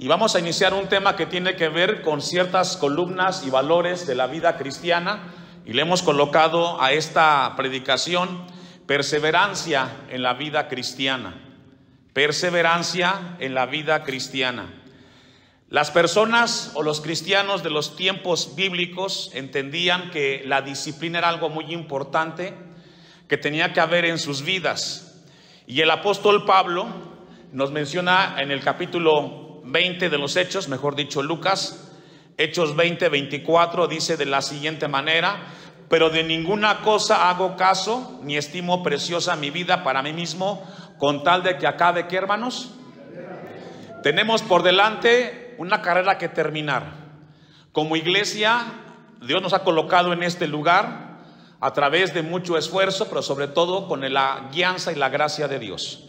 y vamos a iniciar un tema que tiene que ver con ciertas columnas y valores de la vida cristiana, y le hemos colocado a esta predicación perseverancia en la vida cristiana. Perseverancia en la vida cristiana. Las personas o los cristianos de los tiempos bíblicos entendían que la disciplina era algo muy importante que tenía que haber en sus vidas. Y el apóstol Pablo nos menciona en el capítulo 20 de los Hechos, mejor dicho Lucas, Hechos 20, 24, dice de la siguiente manera: pero de ninguna cosa hago caso, ni estimo preciosa mi vida para mí mismo, con tal de que acabe, ¿qué, hermanos? Tenemos por delante una carrera que terminar. Como iglesia, Dios nos ha colocado en este lugar a través de mucho esfuerzo, pero sobre todo con la guianza y la gracia de Dios.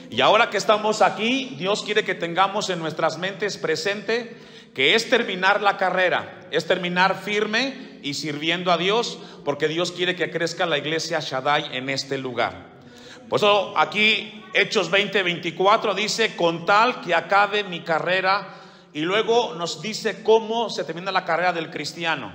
Y ahora que estamos aquí, Dios quiere que tengamos en nuestras mentes presente que es terminar la carrera, es terminar firme y sirviendo a Dios, porque Dios quiere que crezca la iglesia Shaddai en este lugar. Por eso aquí Hechos 20, 24 dice: con tal que acabe mi carrera. Y luego nos dice cómo se termina la carrera del cristiano.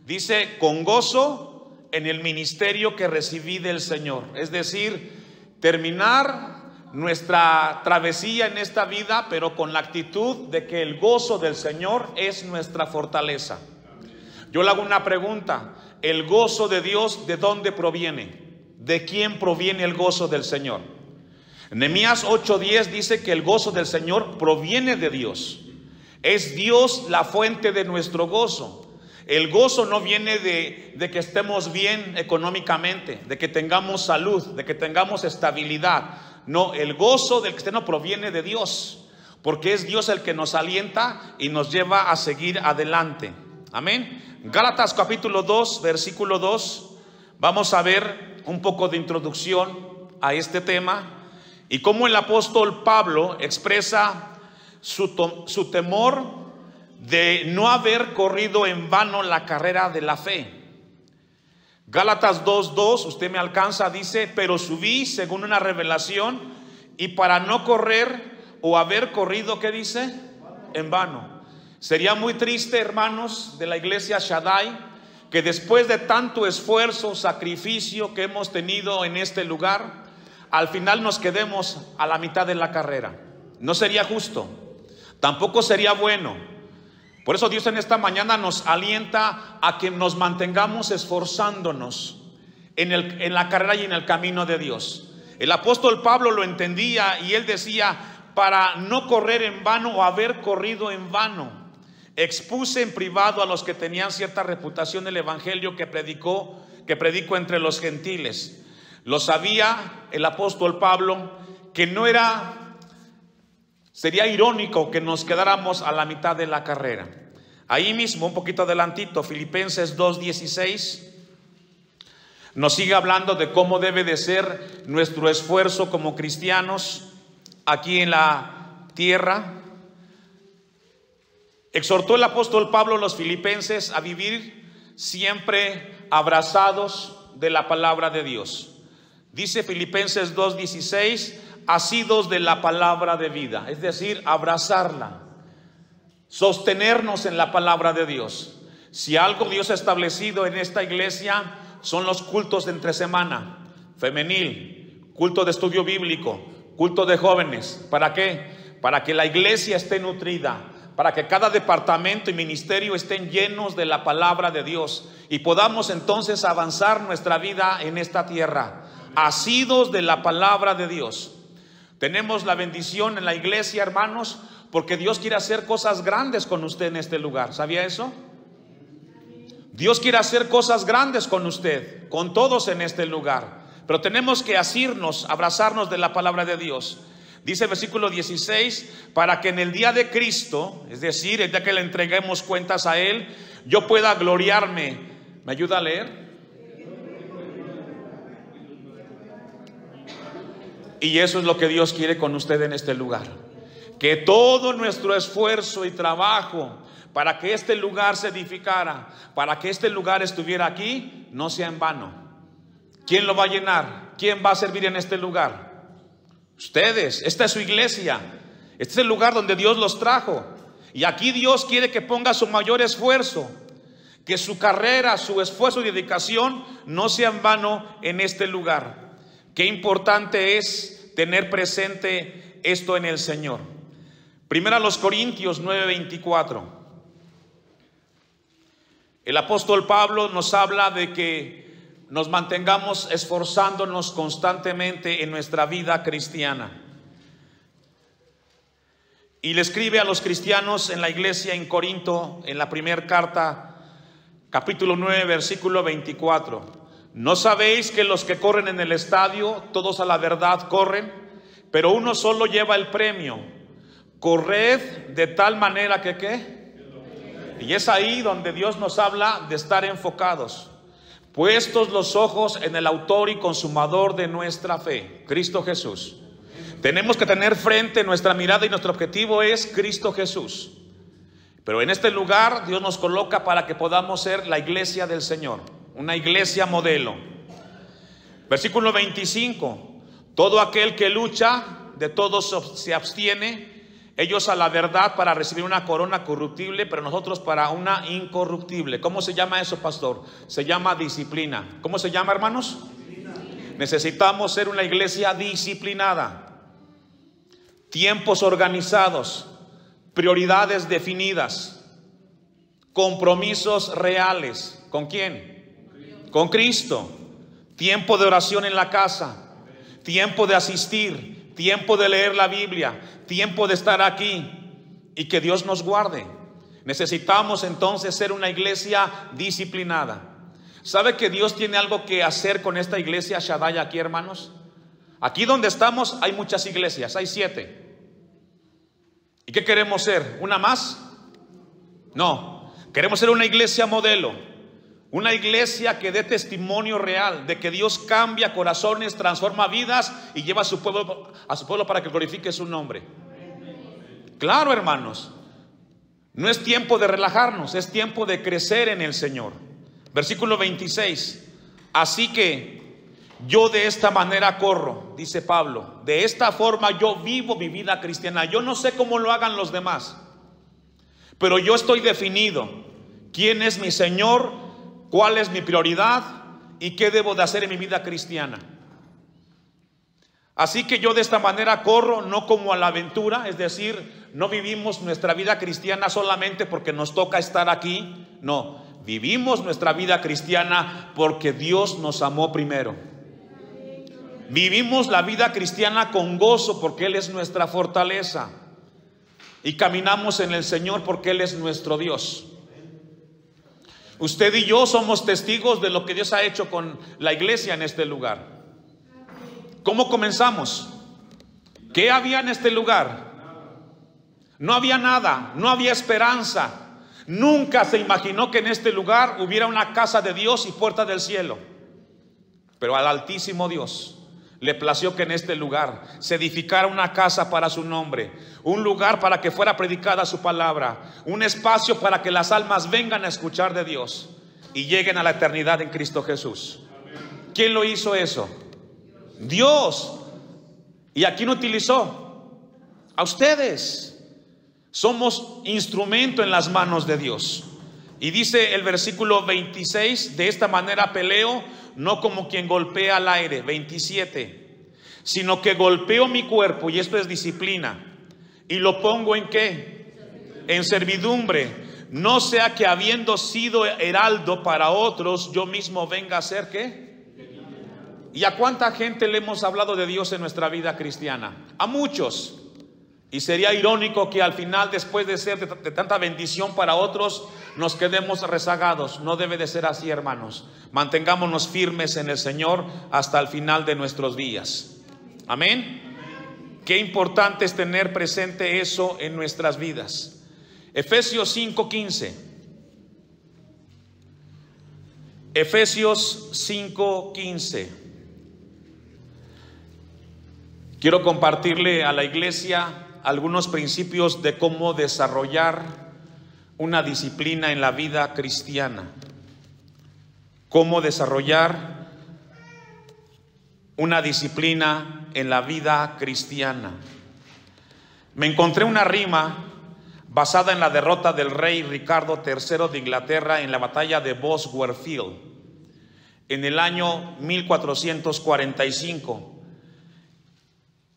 Dice: con gozo en el ministerio que recibí del Señor. Es decir, terminar nuestra travesía en esta vida, pero con la actitud de que el gozo del Señor es nuestra fortaleza. Yo le hago una pregunta: ¿el gozo de Dios de dónde proviene? ¿De quién proviene el gozo del Señor? Nehemías 8:10 dice que el gozo del Señor proviene de Dios. Es Dios la fuente de nuestro gozo. El gozo no viene de que estemos bien económicamente, de que tengamos salud, de que tengamos estabilidad. No, el gozo del cristiano proviene de Dios, porque es Dios el que nos alienta y nos lleva a seguir adelante. Amén. Gálatas capítulo 2, versículo 2. Vamos a ver un poco de introducción a este tema y cómo el apóstol Pablo expresa su temor de no haber corrido en vano la carrera de la fe. Gálatas 2:2, usted me alcanza, dice: pero subí según una revelación, y para no correr o haber corrido, ¿qué dice? En vano. Sería muy triste, hermanos de la iglesia Shaddai, que después de tanto esfuerzo, sacrificio que hemos tenido en este lugar, al final nos quedemos a la mitad de la carrera. No sería justo, tampoco sería bueno. Por eso Dios en esta mañana nos alienta a que nos mantengamos esforzándonos en la carrera y en el camino de Dios. El apóstol Pablo lo entendía y él decía: para no correr en vano o haber corrido en vano. Expuse en privado a los que tenían cierta reputación el evangelio que predico entre los gentiles. Lo sabía el apóstol Pablo, que sería irónico que nos quedáramos a la mitad de la carrera. Ahí mismo, un poquito adelantito, Filipenses 2:16 nos sigue hablando de cómo debe de ser nuestro esfuerzo como cristianos aquí en la tierra. Exhortó el apóstol Pablo a los filipenses a vivir siempre abrazados de la palabra de Dios. Dice Filipenses 2:16: asidos de la palabra de vida, es decir, abrazarla, sostenernos en la palabra de Dios. Si algo Dios ha establecido en esta iglesia son los cultos de entre semana, femenil, culto de estudio bíblico, culto de jóvenes. ¿Para qué? Para que la iglesia esté nutrida, para que cada departamento y ministerio estén llenos de la palabra de Dios y podamos entonces avanzar nuestra vida en esta tierra, asidos de la palabra de Dios. Tenemos la bendición en la iglesia, hermanos, porque Dios quiere hacer cosas grandes con usted en este lugar. ¿Sabía eso? Dios quiere hacer cosas grandes con usted, con todos en este lugar. Pero tenemos que asirnos, abrazarnos de la palabra de Dios. Dice el versículo 16: para que en el día de Cristo, es decir, el día que le entreguemos cuentas a Él, yo pueda gloriarme. ¿Me ayuda a leer? Y eso es lo que Dios quiere con usted en este lugar. Que todo nuestro esfuerzo y trabajo para que este lugar se edificara, para que este lugar estuviera aquí, no sea en vano. ¿Quién lo va a llenar? ¿Quién va a servir en este lugar? Ustedes. Esta es su iglesia. Este es el lugar donde Dios los trajo. Y aquí Dios quiere que ponga su mayor esfuerzo, que su carrera, su esfuerzo y dedicación no sea en vano en este lugar. Qué importante es tener presente esto en el Señor. Primera a los Corintios 9:24. El apóstol Pablo nos habla de que nos mantengamos esforzándonos constantemente en nuestra vida cristiana. Y le escribe a los cristianos en la iglesia en Corinto, en la primera carta, capítulo 9, versículo 24. ¿No sabéis que los que corren en el estadio, todos a la verdad corren, pero uno solo lleva el premio? Corred de tal manera que ¿qué? Y es ahí donde Dios nos habla de estar enfocados, puestos los ojos en el autor y consumador de nuestra fe, Cristo Jesús. Tenemos que tener frente nuestra mirada y nuestro objetivo es Cristo Jesús. Pero en este lugar Dios nos coloca para que podamos ser la iglesia del Señor, una iglesia modelo. Versículo 25. Todo aquel que lucha, de todos se abstiene, ellos a la verdad para recibir una corona corruptible, pero nosotros para una incorruptible. ¿Cómo se llama eso, pastor? Se llama disciplina. ¿Cómo se llama, hermanos? Disciplina. Necesitamos ser una iglesia disciplinada. Tiempos organizados, prioridades definidas, compromisos reales. ¿Con quién? Con Cristo. Tiempo de oración en la casa, tiempo de asistir, tiempo de leer la Biblia, tiempo de estar aquí y que Dios nos guarde. Necesitamos entonces ser una iglesia disciplinada. ¿Sabe que Dios tiene algo que hacer con esta iglesia Shaddai aquí, hermanos? Aquí donde estamos hay muchas iglesias, hay 7. ¿Y qué queremos ser? ¿Una más? No, queremos ser una iglesia modelo, una iglesia que dé testimonio real de que Dios cambia corazones, transforma vidas y lleva a su pueblo para que glorifique su nombre. Claro, hermanos, no es tiempo de relajarnos, es tiempo de crecer en el Señor. Versículo 26. Así que yo de esta manera corro, dice Pablo, de esta forma yo vivo mi vida cristiana. Yo no sé cómo lo hagan los demás, pero yo estoy definido. ¿Quién es mi Señor? ¿Cuál es mi prioridad? ¿Y qué debo de hacer en mi vida cristiana? Así que yo de esta manera corro, no como a la aventura, es decir, no vivimos nuestra vida cristiana solamente porque nos toca estar aquí. No, vivimos nuestra vida cristiana porque Dios nos amó primero. Vivimos la vida cristiana con gozo porque Él es nuestra fortaleza. Y caminamos en el Señor porque Él es nuestro Dios. Usted y yo somos testigos de lo que Dios ha hecho con la iglesia en este lugar. ¿Cómo comenzamos? ¿Qué había en este lugar? No había nada, no había esperanza. Nunca se imaginó que en este lugar hubiera una casa de Dios y puerta del cielo. Pero al Altísimo Dios le plació que en este lugar se edificara una casa para su nombre, un lugar para que fuera predicada su palabra, un espacio para que las almas vengan a escuchar de Dios y lleguen a la eternidad en Cristo Jesús. ¿Quién lo hizo eso? Dios. ¿Y a quién utilizó? A ustedes. Somos instrumento en las manos de Dios. Y dice el versículo 26, de esta manera peleo, no como quien golpea al aire. 27, sino que golpeo mi cuerpo, y esto es disciplina, y lo pongo ¿en qué? En servidumbre, no sea que habiendo sido heraldo para otros, yo mismo venga a ser ¿qué? ¿Y a cuánta gente le hemos hablado de Dios en nuestra vida cristiana? A muchos. Y sería irónico que al final, después de ser de tanta bendición para otros, nos quedemos rezagados. No debe de ser así, hermanos. Mantengámonos firmes en el Señor hasta el final de nuestros días. Amén. Qué importante es tener presente eso en nuestras vidas. Efesios 5:15. Efesios 5:15. Quiero compartirle a la iglesia algunos principios de cómo desarrollar una disciplina en la vida cristiana. Cómo desarrollar una disciplina en la vida cristiana. Me encontré una rima basada en la derrota del rey Ricardo III de Inglaterra en la batalla de Bosworth Field en el año 1445.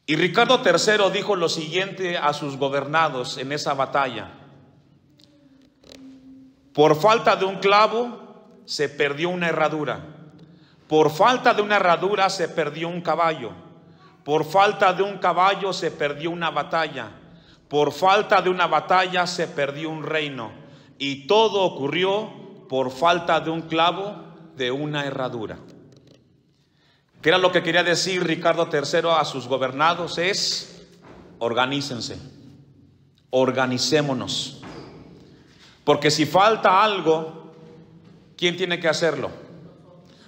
Y Ricardo III dijo lo siguiente a sus gobernados en esa batalla: por falta de un clavo se perdió una herradura, por falta de una herradura se perdió un caballo, por falta de un caballo se perdió una batalla, por falta de una batalla se perdió un reino, y todo ocurrió por falta de un clavo de una herradura. ¿Qué era lo que quería decir Ricardo III a sus gobernados? Es: organícense, organicémonos. Porque si falta algo, ¿quién tiene que hacerlo?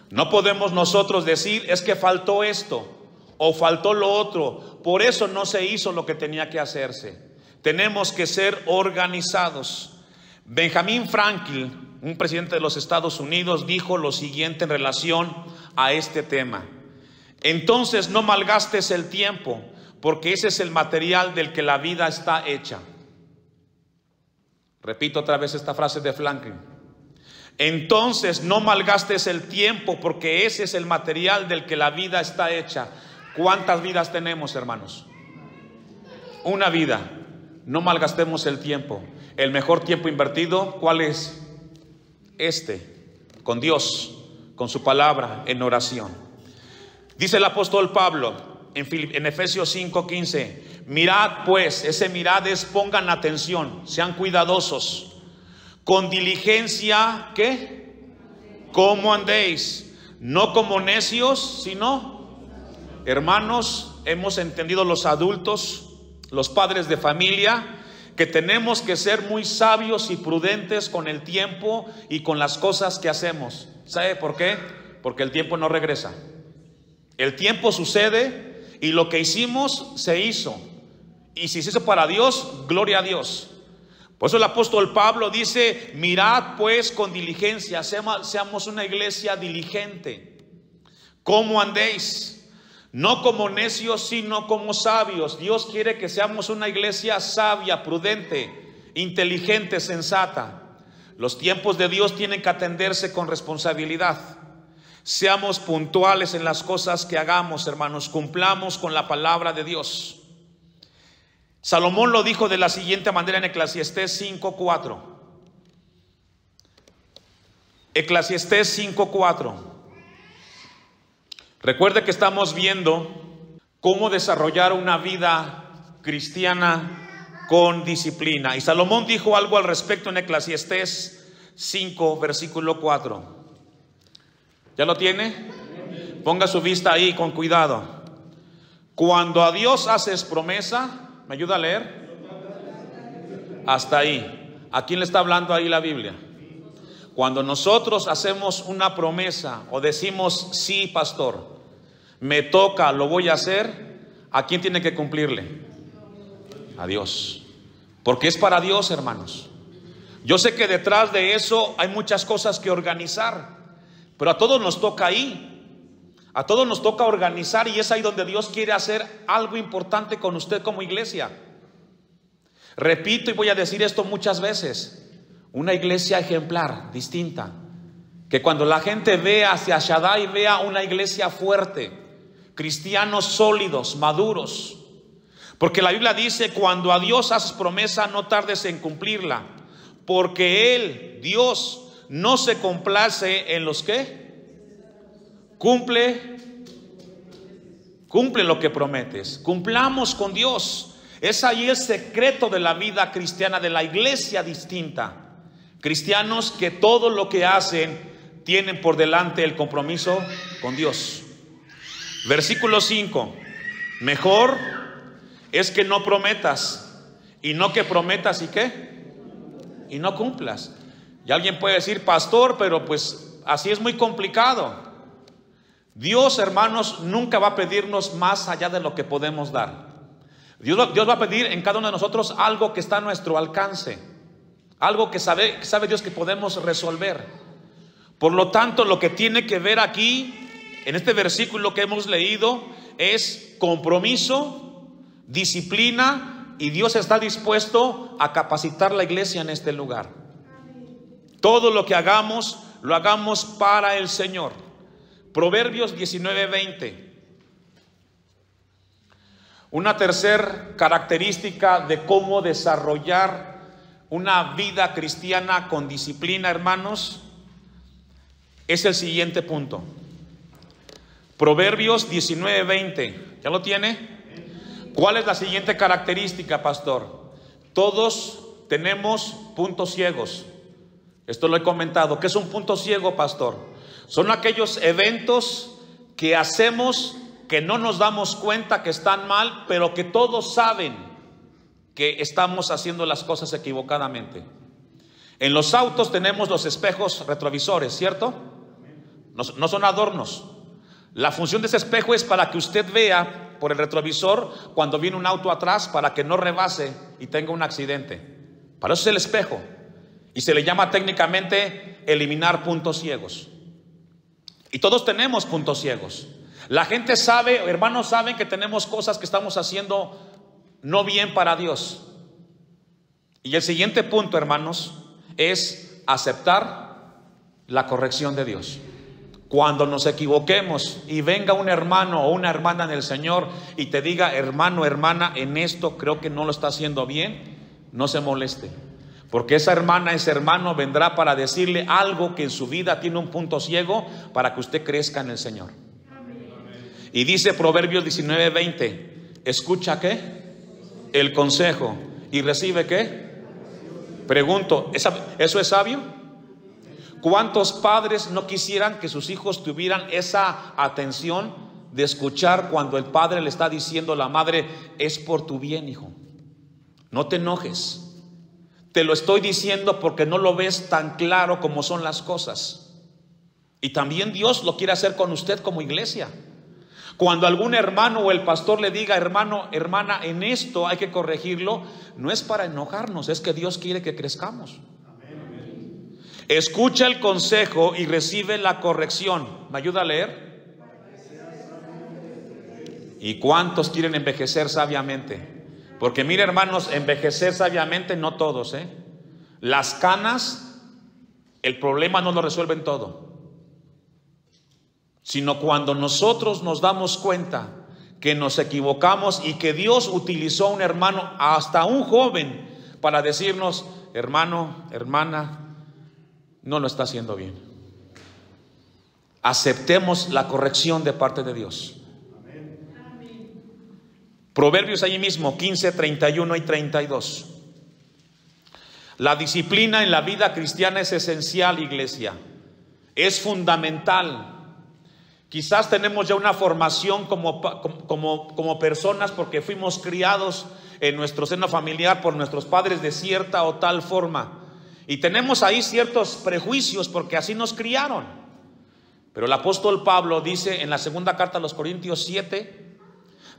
No podemos nosotros decir: es que faltó esto o faltó lo otro, por eso no se hizo lo que tenía que hacerse. Tenemos que ser organizados. Benjamin Franklin, un presidente de los Estados Unidos, dijo lo siguiente en relación a este tema: entonces no malgastes el tiempo, porque ese es el material del que la vida está hecha. Repito otra vez esta frase de Franklin: entonces no malgastes el tiempo, porque ese es el material del que la vida está hecha. ¿Cuántas vidas tenemos, hermanos? Una vida. No malgastemos el tiempo. El mejor tiempo invertido, ¿cuál es? Con Dios, con su palabra, en oración. Dice el apóstol Pablo en Efesios 5:15: mirad pues, ese mirad es pongan atención, sean cuidadosos, con diligencia, ¿qué? ¿Cómo andéis? No como necios, sino, hermanos, hemos entendido los adultos, los padres de familia, que tenemos que ser muy sabios y prudentes con el tiempo y con las cosas que hacemos. ¿Sabe por qué? Porque el tiempo no regresa. El tiempo sucede y lo que hicimos se hizo. Y si se hizo para Dios, gloria a Dios. Por eso el apóstol Pablo dice: mirad pues con diligencia, seamos una iglesia diligente. ¿Cómo andéis? No como necios, sino como sabios. Dios quiere que seamos una iglesia sabia, prudente, inteligente, sensata. Los tiempos de Dios tienen que atenderse con responsabilidad. Seamos puntuales en las cosas que hagamos, hermanos. Cumplamos con la palabra de Dios. Salomón lo dijo de la siguiente manera en Eclesiastés 5:4. Eclesiastés 5:4. Recuerde que estamos viendo cómo desarrollar una vida cristiana con disciplina. Y Salomón dijo algo al respecto en Eclesiastés 5, versículo 4. ¿Ya lo tiene? Ponga su vista ahí con cuidado. Cuando a Dios haces promesa, ¿me ayuda a leer? Hasta ahí. ¿A quién le está hablando ahí la Biblia? Cuando nosotros hacemos una promesa o decimos: sí, pastor, me toca, lo voy a hacer, ¿a quién tiene que cumplirle? A Dios. Porque es para Dios, hermanos. Yo sé que detrás de eso hay muchas cosas que organizar, pero a todos nos toca ahí. A todos nos toca organizar, y es ahí donde Dios quiere hacer algo importante con usted como iglesia. Repito y voy a decir esto muchas veces: una iglesia ejemplar, distinta, que cuando la gente vea hacia Shaddai, vea una iglesia fuerte, cristianos sólidos, maduros. Porque la Biblia dice: cuando a Dios haces promesa, no tardes en cumplirla, porque Él, Dios, no se complace en los que cumple lo que prometes. Cumplamos con Dios. Es ahí el secreto de la vida cristiana, de la iglesia distinta. Cristianos que todo lo que hacen tienen por delante el compromiso con Dios. Versículo 5: mejor es que no prometas, y no que prometas y qué, y no cumplas. Y alguien puede decir: pastor, pero pues así es muy complicado. Dios, hermanos, nunca va a pedirnos más allá de lo que podemos dar. Dios va a pedir en cada uno de nosotros algo que está a nuestro alcance, algo que sabe Dios que podemos resolver. Por lo tanto, lo que tiene que ver aquí en este versículo que hemos leído es compromiso, disciplina, y Dios está dispuesto a capacitar la iglesia en este lugar. Todo lo que hagamos, lo hagamos para el Señor. Proverbios 19:20. Una tercera característica de cómo desarrollar una vida cristiana con disciplina, hermanos, es el siguiente punto. Proverbios 19:20. ¿Ya lo tiene? ¿Cuál es la siguiente característica, pastor? Todos tenemos puntos ciegos. Esto lo he comentado. ¿Qué es un punto ciego, pastor? Son aquellos eventos que hacemos que no nos damos cuenta que están mal, pero que todos saben que estamos haciendo las cosas equivocadamente. En los autos tenemos los espejos retrovisores, ¿cierto? No son adornos. La función de ese espejo es para que usted vea por el retrovisor cuando viene un auto atrás, para que no rebase y tenga un accidente. Para eso es el espejo. Y se le llama técnicamente eliminar puntos ciegos. Y todos tenemos puntos ciegos. La gente sabe, hermanos, saben que tenemos cosas que estamos haciendo no bien para Dios. Y el siguiente punto, hermanos, es aceptar la corrección de Dios. Cuando nos equivoquemos y venga un hermano o una hermana en el Señor y te diga, hermano, hermana, en esto creo que no lo está haciendo bien, no se moleste. Porque esa hermana, ese hermano vendrá para decirle algo que en su vida tiene un punto ciego para que usted crezca en el Señor. Y dice Proverbios 19:20, escucha ¿qué? El consejo y recibe ¿qué? Pregunto, ¿eso es sabio? ¿Cuántos padres no quisieran que sus hijos tuvieran esa atención de escuchar cuando el padre le está diciendo a la madre, es por tu bien, hijo, no te enojes, te lo estoy diciendo porque no lo ves tan claro como son las cosas? Y también Dios lo quiere hacer con usted como iglesia. Cuando algún hermano o el pastor le diga, hermano, hermana, en esto hay que corregirlo, no es para enojarnos, es que Dios quiere que crezcamos. Escucha el consejo y recibe la corrección. ¿Me ayuda a leer? ¿Y cuántos quieren envejecer sabiamente? Porque mire, hermanos, envejecer sabiamente no todos, ¿eh? Las canas, el problema no lo resuelven todo, sino cuando nosotros nos damos cuenta que nos equivocamos y que Dios utilizó a un hermano, hasta un joven, para decirnos, hermano, hermana, no lo está haciendo bien. Aceptemos la corrección de parte de Dios. Proverbios allí mismo 15, 31 y 32. La disciplina en la vida cristiana es esencial, iglesia. Es fundamental. Quizás tenemos ya una formación como personas porque fuimos criados en nuestro seno familiar por nuestros padres de cierta o tal forma. Y tenemos ahí ciertos prejuicios porque así nos criaron. Pero el apóstol Pablo dice en la segunda carta a los Corintios 7,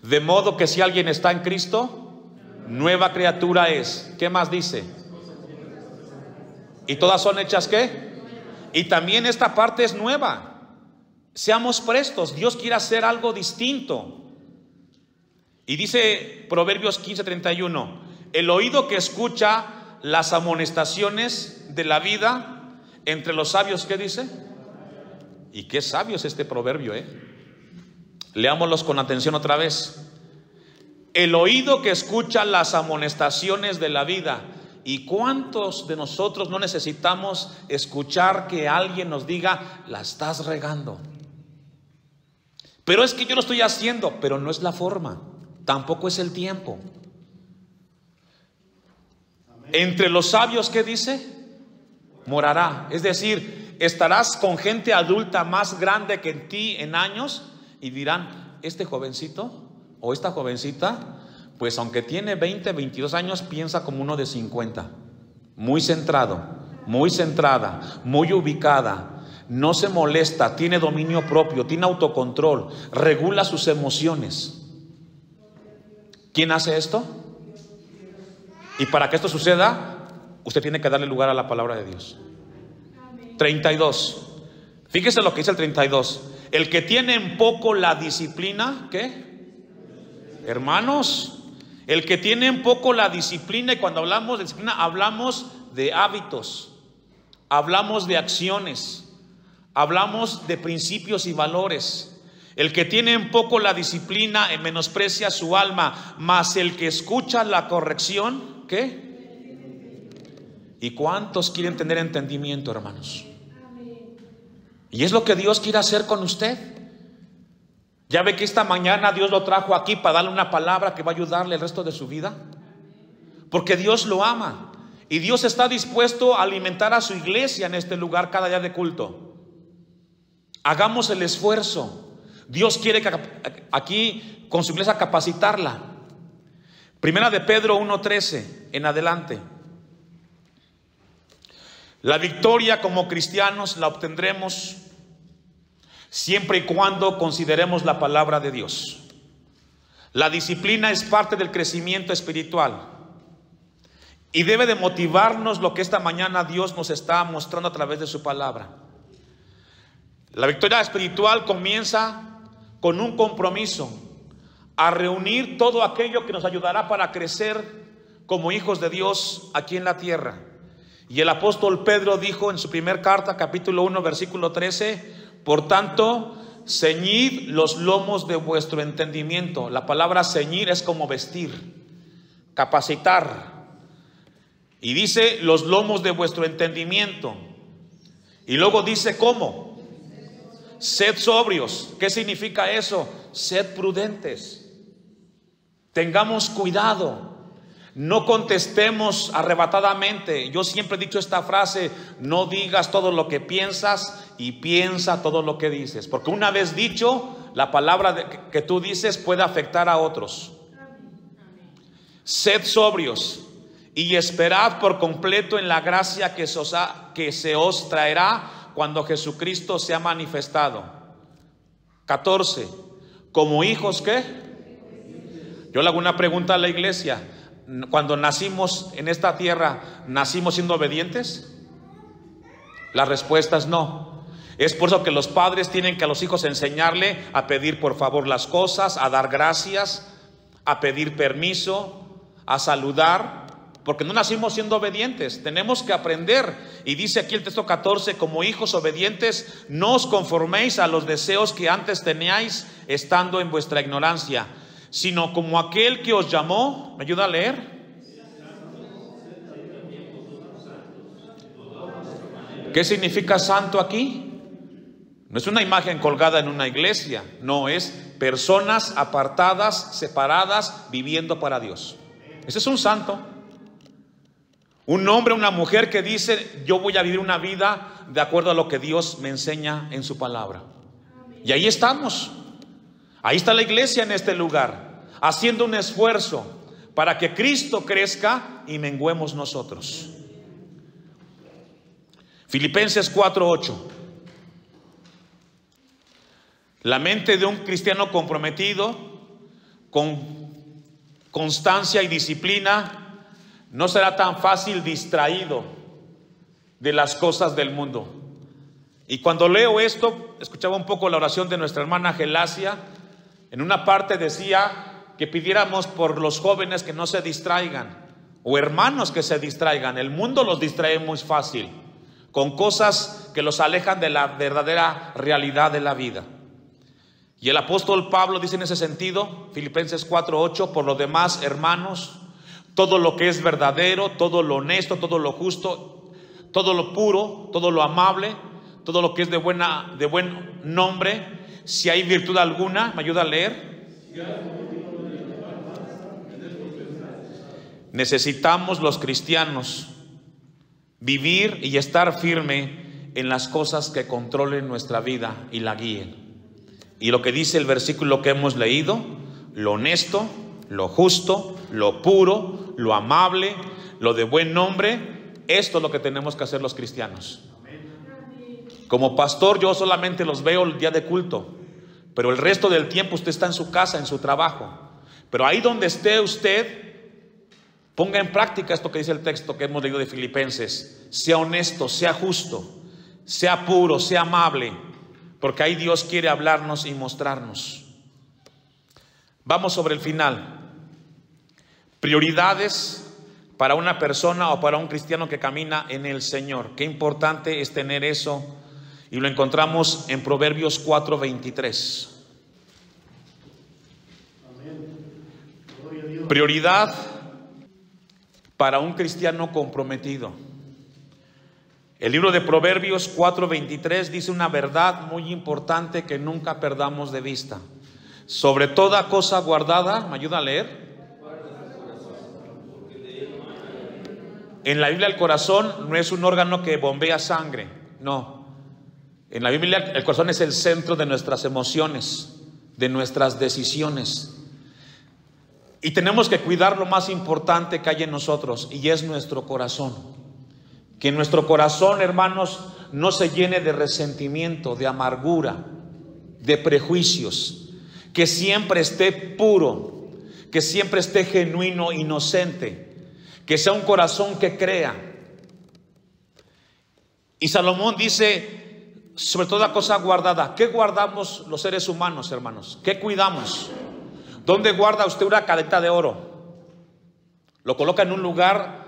de modo que si alguien está en Cristo, nueva criatura es. ¿Qué más dice? ¿Y todas son hechas qué? Y también esta parte es nueva. Seamos prestos, Dios quiere hacer algo distinto. Y dice Proverbios 15:31, el oído que escucha las amonestaciones de la vida entre los sabios, ¿qué dice? Y qué sabio es este proverbio, Leámoslos con atención otra vez. El oído que escucha las amonestaciones de la vida. ¿Y cuántos de nosotros no necesitamos escuchar que alguien nos diga, la estás regando? Pero es que yo lo estoy haciendo, pero no es la forma, tampoco es el tiempo. Entre los sabios, ¿qué dice? Morará. Es decir, estarás con gente adulta más grande que en ti en años y dirán, este jovencito o esta jovencita, pues aunque tiene 20, 22 años, piensa como uno de 50. Muy centrado, muy centrada, muy ubicada, no se molesta, tiene dominio propio, tiene autocontrol, regula sus emociones. ¿Quién hace esto? Y para que esto suceda, usted tiene que darle lugar a la palabra de Dios. 32. Fíjese lo que dice el 32. El que tiene en poco la disciplina, ¿qué? Hermanos, El que tiene en poco la disciplina, y cuando hablamos de disciplina hablamos de hábitos, hablamos de acciones, hablamos de principios y valores. El que tiene en poco la disciplina menosprecia su alma, mas el que escucha la corrección, ¿qué? ¿Y cuántos quieren tener entendimiento, hermanos? Y es lo que Dios quiere hacer con usted. Ya ve que esta mañana Dios lo trajo aquí para darle una palabra que va a ayudarle el resto de su vida, porque Dios lo ama y Dios está dispuesto a alimentar a su iglesia en este lugar cada día de culto. Hagamos el esfuerzo. Dios quiere aquí con su iglesia capacitarla. Primera de Pedro 1:13 en adelante. La victoria como cristianos la obtendremos siempre y cuando consideremos la palabra de Dios. La disciplina es parte del crecimiento espiritual y debe de motivarnos lo que esta mañana Dios nos está mostrando a través de su palabra. La victoria espiritual comienza con un compromiso a reunir todo aquello que nos ayudará para crecer como hijos de Dios aquí en la tierra. Y el apóstol Pedro dijo en su primer carta, capítulo 1, versículo 13: por tanto, ceñid los lomos de vuestro entendimiento. La palabra ceñir es como vestir, capacitar. Y dice los lomos de vuestro entendimiento. Y luego dice ¿cómo? Sed sobrios. ¿Qué significa eso? Sed prudentes. Tengamos cuidado. No contestemos arrebatadamente. Yo siempre he dicho esta frase: no digas todo lo que piensas y piensa todo lo que dices, porque una vez dicho, la palabra que tú dices puede afectar a otros. Sed sobrios y esperad por completo en la gracia que se os traerá cuando Jesucristo sea manifestado. 14. Como hijos, ¿qué? Yo le hago una pregunta a la iglesia. Cuando nacimos en esta tierra, ¿nacimos siendo obedientes? La respuesta es no. Es por eso que los padres tienen que a los hijos enseñarle a pedir por favor las cosas, a dar gracias, a pedir permiso, a saludar, porque no nacimos siendo obedientes. Tenemos que aprender. Y dice aquí el texto 14: como hijos obedientes, no os conforméis a los deseos que antes teníais estando en vuestra ignorancia, sino como aquel que os llamó. ¿Me ayuda a leer? ¿Qué significa santo aquí? No es una imagen colgada en una iglesia. No, es personas apartadas, separadas, viviendo para Dios. Ese es un santo. Un hombre, una mujer que dice: yo voy a vivir una vida de acuerdo a lo que Dios me enseña en su palabra. Y ahí estamos. Ahí está la iglesia en este lugar, haciendo un esfuerzo para que Cristo crezca y menguemos nosotros. Filipenses 4:8. La mente de un cristiano comprometido con constancia y disciplina no será tan fácil distraído de las cosas del mundo. Y cuando leo esto, escuchaba un poco la oración de nuestra hermana Gelasia. En una parte decía que pidiéramos por los jóvenes que no se distraigan, o hermanos que se distraigan. El mundo los distrae muy fácil con cosas que los alejan de la verdadera realidad de la vida. Y el apóstol Pablo dice en ese sentido, Filipenses 4:8: por lo demás, hermanos, todo lo que es verdadero, todo lo honesto, todo lo justo, todo lo puro, todo lo amable, todo lo que es de buen nombre, si hay virtud alguna, ¿me ayuda a leer? Necesitamos los cristianos vivir y estar firme en las cosas que controlen nuestra vida y la guíen. Y lo que dice el versículo que hemos leído: lo honesto, lo justo, lo puro, lo amable, lo de buen nombre. Esto es lo que tenemos que hacer los cristianos. Como pastor, yo solamente los veo el día de culto, pero el resto del tiempo usted está en su casa, en su trabajo. Pero ahí donde esté usted, ponga en práctica esto que dice el texto que hemos leído de Filipenses. Sea honesto, sea justo, sea puro, sea amable, porque ahí Dios quiere hablarnos y mostrarnos. Vamos sobre el final. Prioridades para una persona o para un cristiano que camina en el Señor. Qué importante es tener eso, y lo encontramos en Proverbios 4:23. Prioridad para un cristiano comprometido. El libro de Proverbios 4:23 dice una verdad muy importante que nunca perdamos de vista. Sobre toda cosa guardada, ¿me ayuda a leer? En la Biblia el corazón no es un órgano que bombea sangre, no. En la Biblia el corazón es el centro de nuestras emociones, de nuestras decisiones. Y tenemos que cuidar lo más importante que hay en nosotros, y es nuestro corazón. Que nuestro corazón, hermanos, no se llene de resentimiento, de amargura, de prejuicios. Que siempre esté puro, que siempre esté genuino, inocente. Que sea un corazón que crea. Y Salomón dice, sobre toda cosa guardada. ¿Qué guardamos los seres humanos, hermanos? ¿Qué cuidamos? ¿Dónde guarda usted una cadena de oro? Lo coloca en un lugar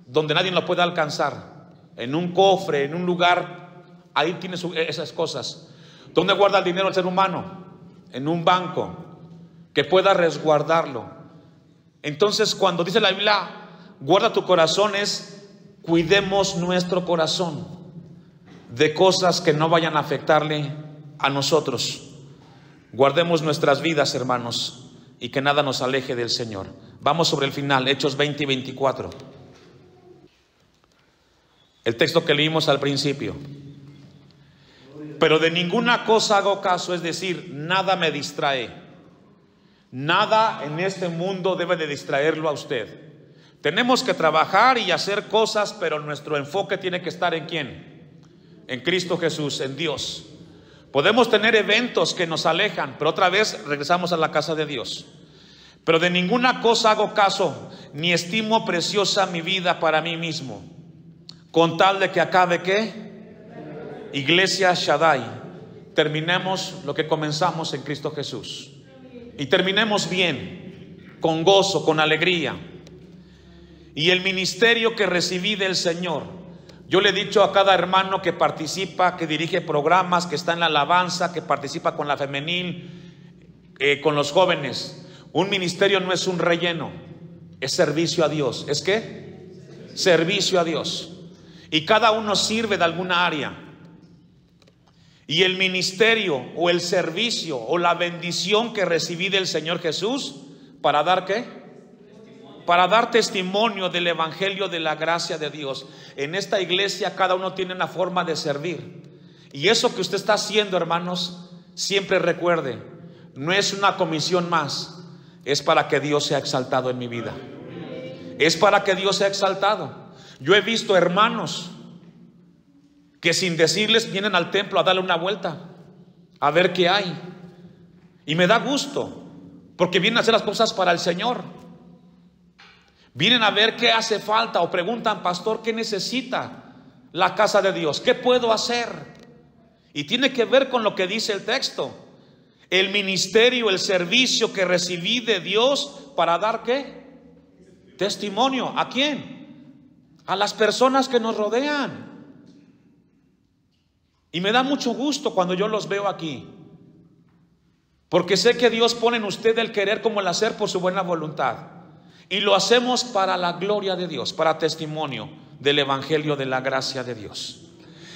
donde nadie lo pueda alcanzar. En un cofre, en un lugar, ahí tiene esas cosas. ¿Dónde guarda el dinero el ser humano? En un banco, que pueda resguardarlo. Entonces, cuando dice la Biblia, guarda tu corazón, es cuidemos nuestro corazón de cosas que no vayan a afectarle a nosotros. Guardemos nuestras vidas, hermanos, y que nada nos aleje del Señor. Vamos sobre el final, Hechos 20 y 24. El texto que leímos al principio. Pero de ninguna cosa hago caso, es decir, nada me distrae. Nada en este mundo debe de distraerlo a usted. Tenemos que trabajar y hacer cosas, pero nuestro enfoque tiene que estar ¿en quién? En Cristo Jesús, en Dios. Podemos tener eventos que nos alejan, pero otra vez regresamos a la casa de Dios. Pero de ninguna cosa hago caso, ni estimo preciosa mi vida para mí mismo, con tal de que acabe ¿qué? Iglesia Shaddai. Terminemos lo que comenzamos en Cristo Jesús. Y terminemos bien, con gozo, con alegría. Y el ministerio que recibí del Señor, yo le he dicho a cada hermano que participa, que dirige programas, que está en la alabanza, que participa con la femenil, con los jóvenes, un ministerio no es un relleno, es servicio a Dios. ¿Es qué? Servicio a Dios. Y cada uno sirve de alguna área. Y el ministerio o el servicio o la bendición que recibí del Señor Jesús, ¿para dar qué? Para dar testimonio del evangelio de la gracia de Dios. En esta iglesia cada uno tiene una forma de servir. Y eso que usted está haciendo, hermanos, siempre recuerde, no es una comisión más, es para que Dios sea exaltado en mi vida. Es para que Dios sea exaltado. Yo he visto hermanos que sin decirles vienen al templo a darle una vuelta, a ver qué hay. Y me da gusto, porque vienen a hacer las cosas para el Señor. Vienen a ver qué hace falta, o preguntan, pastor, ¿qué necesita la casa de Dios? ¿Qué puedo hacer? Y tiene que ver con lo que dice el texto. El ministerio, el servicio que recibí de Dios, ¿para dar qué? Testimonio. ¿A quién? A las personas que nos rodean. Y me da mucho gusto cuando yo los veo aquí, porque sé que Dios pone en usted el querer como el hacer por su buena voluntad. Y lo hacemos para la gloria de Dios, para testimonio del evangelio de la gracia de Dios.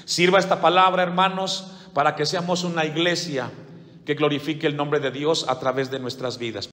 Sirva esta palabra, hermanos, para que seamos una iglesia que glorifique el nombre de Dios a través de nuestras vidas.